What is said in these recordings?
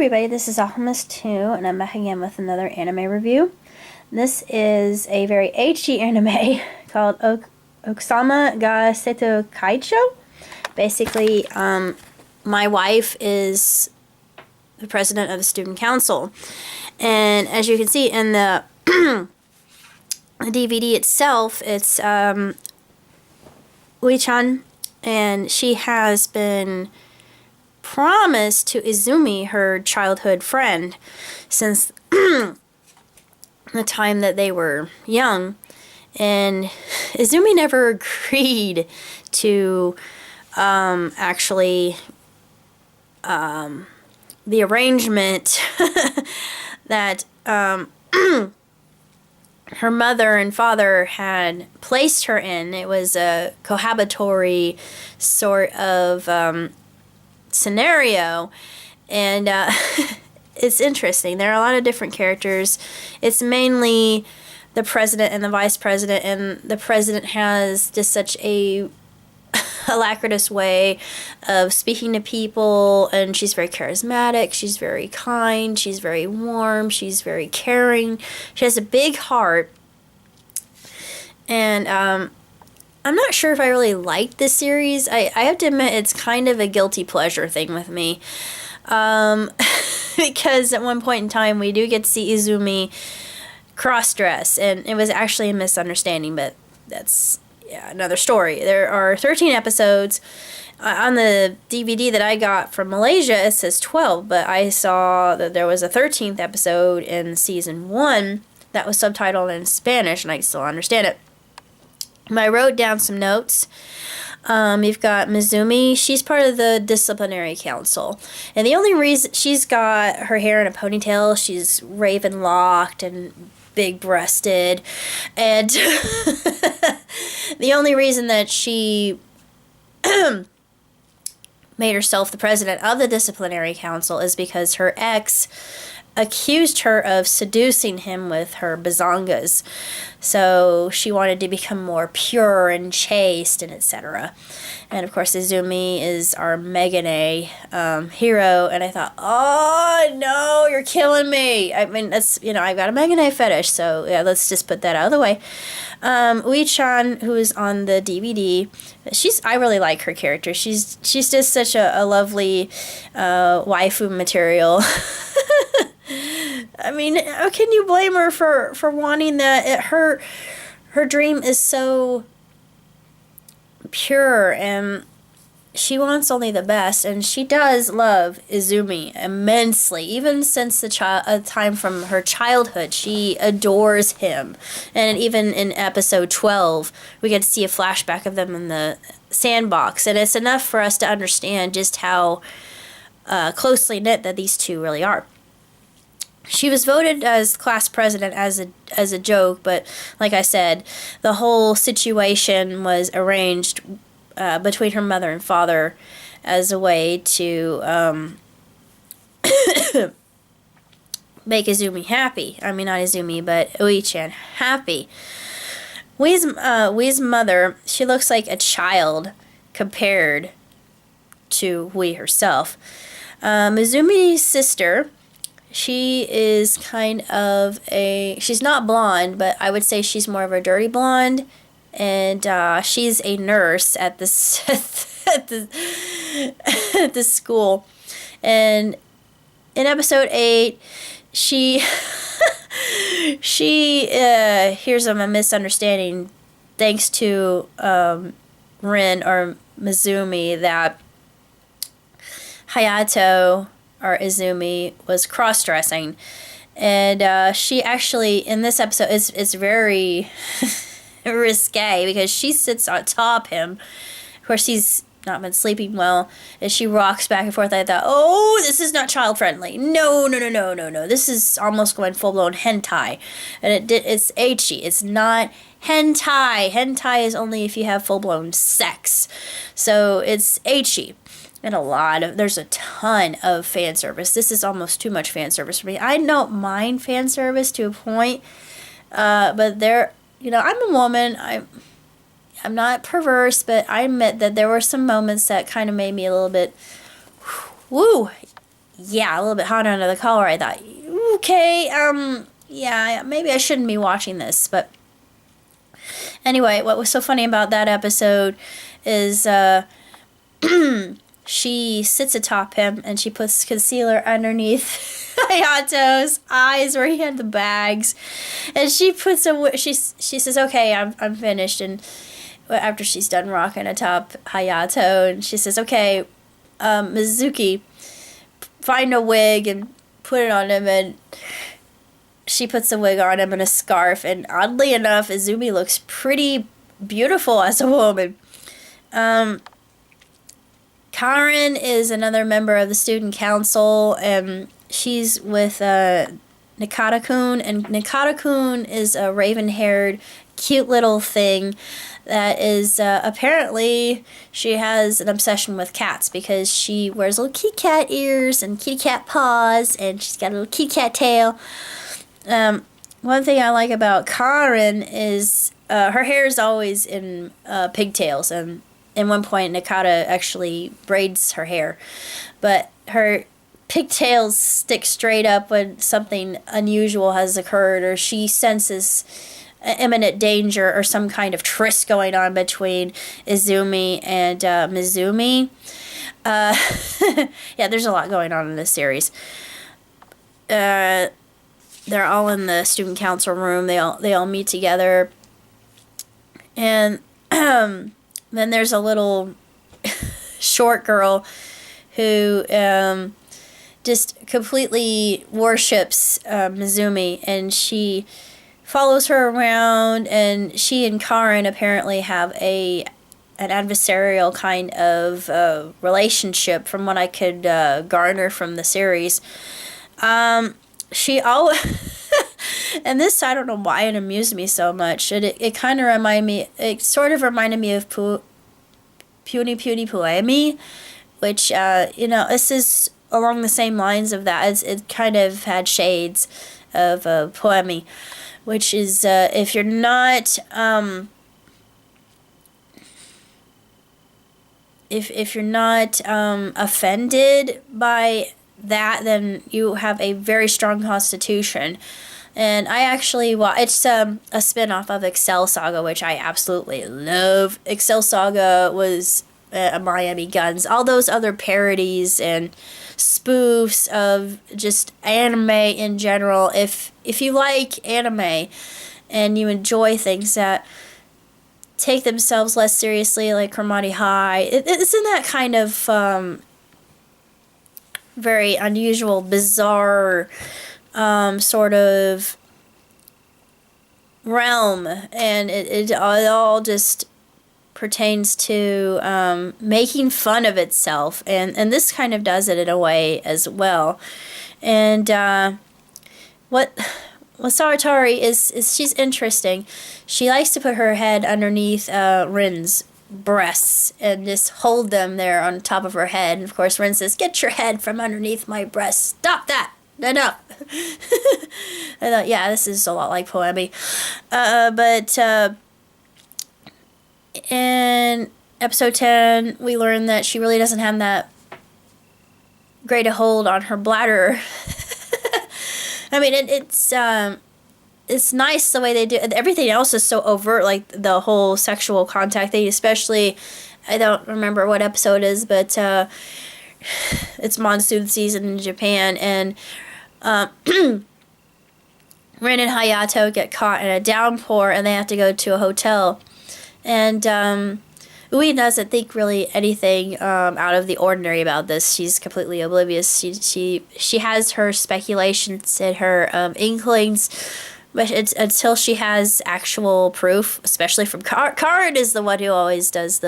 everybody, this is Alchemist2, and I'm back again with another anime review. This is a very HD anime called Okusama ga Seitokaicho. Basically, my wife is the president of the student council. And as you can see in the DVD itself, it's Ui-chan, and she has been promised to Izumi, her childhood friend, since the time that they were young, and Izumi never agreed to actually the arrangement that her mother and father had placed her in. It was a cohabitory sort of scenario, and it's interesting. There are a lot of different characters. It's mainly the president and the vice president, and the president has just such a alacritous way of speaking to people, and she's very charismatic, she's very kind, she's very warm, she's very caring, she has a big heart, and I'm not sure if I really liked this series. I have to admit it's kind of a guilty pleasure thing with me. Because at one point in time we do get to see Izumi cross-dress, and it was actually a misunderstanding, but that's another story. There are 13 episodes. On the DVD that I got from Malaysia, it says 12, but I saw that there was a 13th episode in season 1 that was subtitled in Spanish, and I still understand it. I wrote down some notes. You've got Mizumi. She's part of the disciplinary council. And the only reason she's got her hair in a ponytail, she's raven locked and big breasted. And the only reason that she made herself the president of the disciplinary council is because her ex accused her of seducing him with her bazongas. So she wanted to become more pure and chaste and etc. And of course Izumi is our Megane hero, and I thought, oh no, you're killing me. I mean, that's, I've got a Megane fetish, so yeah, let's just put that out of the way. Ui-chan, who is on the DVD, I really like her character. She's just such a lovely waifu material. I mean, how can you blame her for wanting that? Her dream is so pure, and she wants only the best, and she does love Izumi immensely. Even since the time from her childhood, she adores him. And even in episode 12, we get to see a flashback of them in the sandbox, and it's enough for us to understand just how closely knit that these two really are. She was voted as class president as a joke, but like I said, the whole situation was arranged between her mother and father as a way to make Izumi happy. I mean, not Izumi, but Ui-chan happy. Ui's mother, she looks like a child compared to Ui herself. Mizumi's sister, she is kind of she's not blonde, but I would say she's more of a dirty blonde, and she's a nurse at this at the school. And in episode 8, she hears of a misunderstanding thanks to Rin or Mizumi, that Hayato or Izumi was cross-dressing, and she actually, in this episode, it's very risque because she sits on top of him. Of course, he's not been sleeping well, and she rocks back and forth. I thought, oh, this is not child-friendly. No. This is almost going full-blown hentai, and it's ecchi. It's not hentai. Hentai is only if you have full-blown sex, so it's ecchi. And there's a ton of fan service. This is almost too much fan service for me. I don't mind fan service to a point, but I'm a woman. I'm not perverse, but I admit that there were some moments that kind of made me a little bit, woo, yeah, a little bit hot under the collar. I thought, okay, yeah, maybe I shouldn't be watching this. But anyway, what was so funny about that episode is she sits atop him and she puts concealer underneath Hayato's eyes where he had the bags, and she puts she says, okay, I'm finished. And after she's done rocking atop Hayato, and she says, okay, Mizuki, find a wig and put it on him. And she puts a wig on him and a scarf, and oddly enough, Izumi looks pretty beautiful as a woman. Karen is another member of the student council, and she's with Nakata-kun, and Nakata-kun is a raven-haired, cute little thing that is apparently she has an obsession with cats because she wears little kitty cat ears and kitty cat paws, and she's got a little kitty cat tail. One thing I like about Karen is her hair is always in pigtails, and at one point Nakata actually braids her hair, but her pigtails stick straight up when something unusual has occurred or she senses imminent danger or some kind of tryst going on between Izumi and Mizumi. Yeah, there's a lot going on in this series. They're all in the student council room. They all meet together, and then there's a little short girl who just completely worships Mizumi, and she follows her around, and she and Karen apparently have an adversarial kind of relationship from what I could garner from the series. She always and this, I don't know why it amused me so much. It kind of reminded me, it sort of reminded me of Puny Poemi, which, this is along the same lines of that. It kind of had shades of Poemi, which is, if you're not, if you're not offended by that, then you have a very strong constitution. And I actually, it's a spin-off of Excel Saga, which I absolutely love. Excel Saga was Miami Guns. All those other parodies and spoofs of just anime in general. If you like anime and you enjoy things that take themselves less seriously, like Cromartie High, it's in that kind of very unusual, bizarre sort of realm, and it all just pertains to making fun of itself, and this kind of does it in a way as well. And what Saratari is she's interesting. She likes to put her head underneath Rin's breasts and just hold them there on top of her head, and of course Rin says, "Get your head from underneath my breasts. Stop that. Enough." I thought, yeah, this is a lot like Poemi. But in episode 10, we learn that she really doesn't have that great a hold on her bladder. I mean, it's nice the way they do it. Everything else is so overt, like the whole sexual contact thing, especially, I don't remember what episode it is, but it's monsoon season in Japan, and Rin and Hayato get caught in a downpour, and they have to go to a hotel. And Ui doesn't think really anything out of the ordinary about this. She's completely oblivious. She has her speculations and her inklings, but it's until she has actual proof, especially from Karen is the one who always does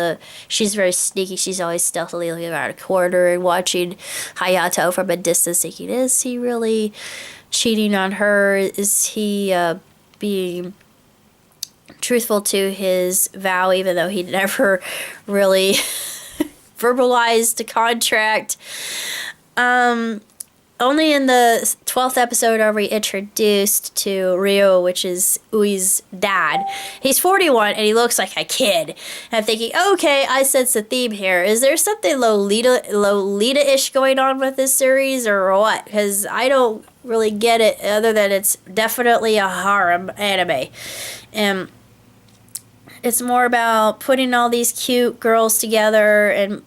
she's very sneaky. She's always stealthily looking around a corner and watching Hayato from a distance, thinking, is he really cheating on her? Is he being truthful to his vow, even though he never really verbalized a contract? only in the 12th episode are we introduced to Ryo, which is Ui's dad. He's 41 and he looks like a kid. And I'm thinking, okay, I sense a theme here. Is there something Lolita-ish going on with this series or what? Because I don't really get it other than it's definitely a harem anime. And it's more about putting all these cute girls together and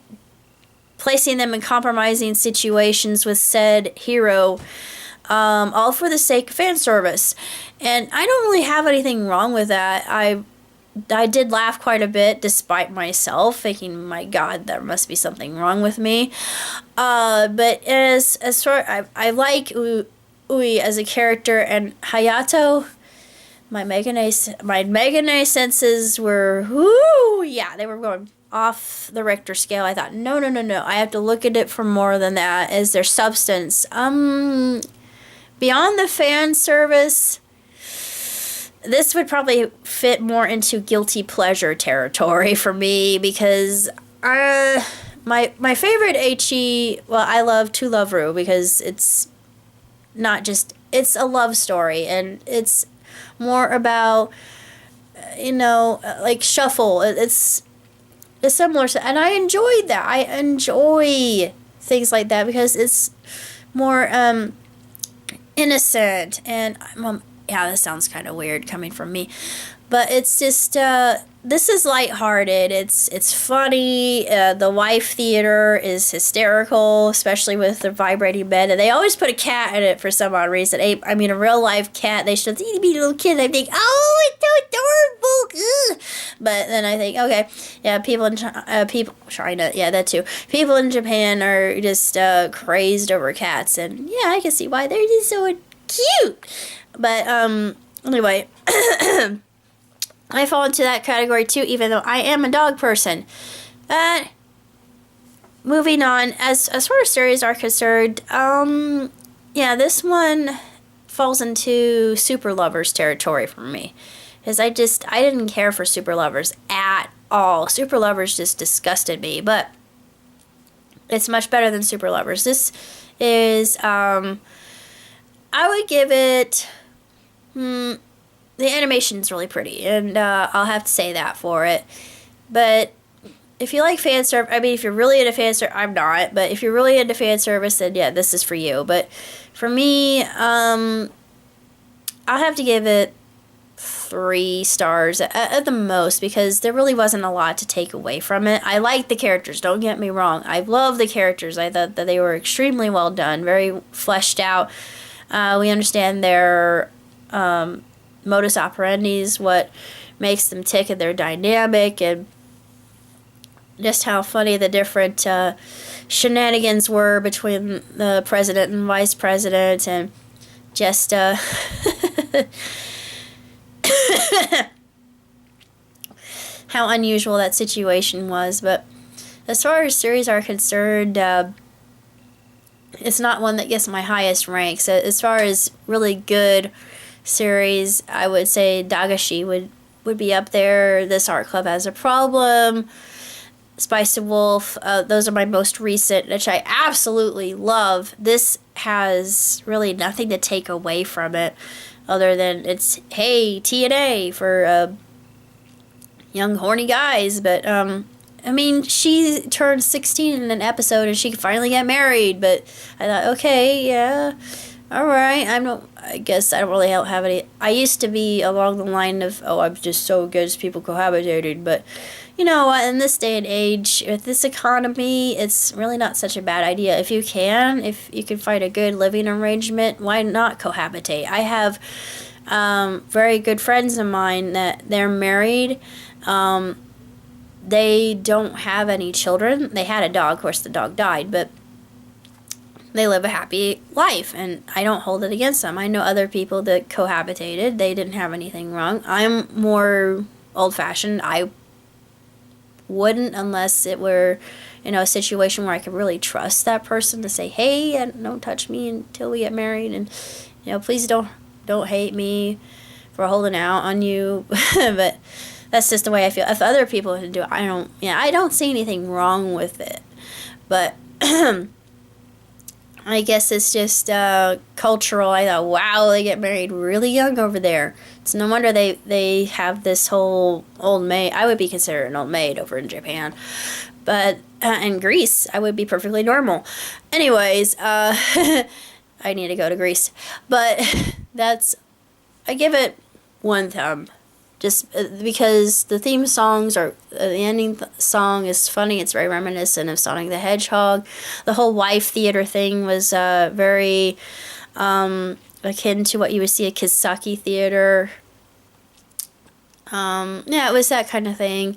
placing them in compromising situations with said hero, all for the sake of fan service. And I don't really have anything wrong with that. I did laugh quite a bit despite myself, thinking, my God, there must be something wrong with me. But as far, I like Ui as a character, and Hayato, my Meganay senses were, whoo, yeah, they were going off the Richter scale. I thought, no, I have to look at it for more than that. Is there substance? Beyond the fan service, this would probably fit more into guilty pleasure territory for me, because my favorite HE, well, I love To Love Ru, because it's not just, it's a love story, and it's more about, like Shuffle. It's similar to, and I enjoyed that. I enjoy things like that because it's more innocent, and yeah, this sounds kind of weird coming from me, but it's just this is lighthearted. It's funny. The wife theater is hysterical, especially with the vibrating bed, and they always put a cat in it for some odd reason. I mean, a real life cat. They should be a little kid. I think, oh, it's so adorable. Ugh. But then I think, okay, yeah, people in China, yeah, that too. People in Japan are just crazed over cats, and yeah, I can see why they're just so cute. But anyway. I fall into that category too, even though I am a dog person. But moving on, as far as series are concerned, yeah, this one falls into Super Lovers territory for me, because I didn't care for Super Lovers at all. Super Lovers just disgusted me, but it's much better than Super Lovers. This is, I would give it, the animation's really pretty, and I'll have to say that for it. But if you like fan service, I mean, if you're really into fan service, I'm not, but if you're really into fan service, then yeah, this is for you. But for me, I'll have to give it 3 stars at the most, because there really wasn't a lot to take away from it. I like the characters, don't get me wrong. I love the characters. I thought that they were extremely well done, very fleshed out. We understand their modus operandis, what makes them tick, and their dynamic, and just how funny the different shenanigans were between the president and vice president, and just how unusual that situation was. But as far as series are concerned, it's not one that gets my highest rank. So as far as really good series, I would say Dagashi would be up there. This Art Club Has a Problem, Spice and Wolf, those are my most recent, which I absolutely love. This has really nothing to take away from it, other than it's, hey, TNA for young horny guys. But I mean, she turned 16 in an episode and she could finally get married, but I thought, okay, yeah, alright, I guess I don't really have any. I used to be along the line of, oh, I'm just so against people cohabitating, but you know what, in this day and age, with this economy, it's really not such a bad idea. If you can find a good living arrangement, why not cohabitate? I have very good friends of mine that they're married. They don't have any children. They had a dog, of course the dog died, but they live a happy life, and I don't hold it against them. I know other people that cohabitated. They didn't have anything wrong. I'm more old-fashioned. I wouldn't, unless it were, a situation where I could really trust that person to say, hey, don't touch me until we get married, and, please don't hate me for holding out on you. But that's just the way I feel. If other people can do it, I don't see anything wrong with it. But I guess it's just cultural. I thought, wow, they get married really young over there. It's no wonder they have this whole old maid. I would be considered an old maid over in Japan. But in Greece, I would be perfectly normal. Anyways, I need to go to Greece. But I give it one thumb. Just because the theme songs are, the ending song is funny. It's very reminiscent of Sonic the Hedgehog. The whole wife theater thing was very akin to what you would see at Kisaki Theater. Yeah, it was that kind of thing.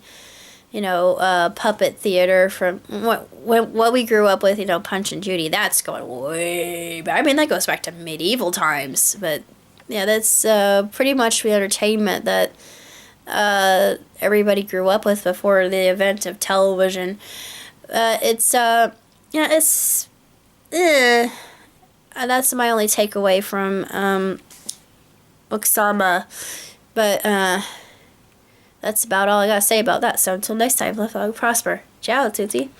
Puppet theater from what we grew up with, Punch and Judy. That's going way back. I mean, that goes back to medieval times. But, yeah, that's pretty much the entertainment that everybody grew up with before the event of television. That's my only takeaway from Okusama. But, that's about all I gotta say about that. So until next time, live long, prosper. Ciao, Tutti.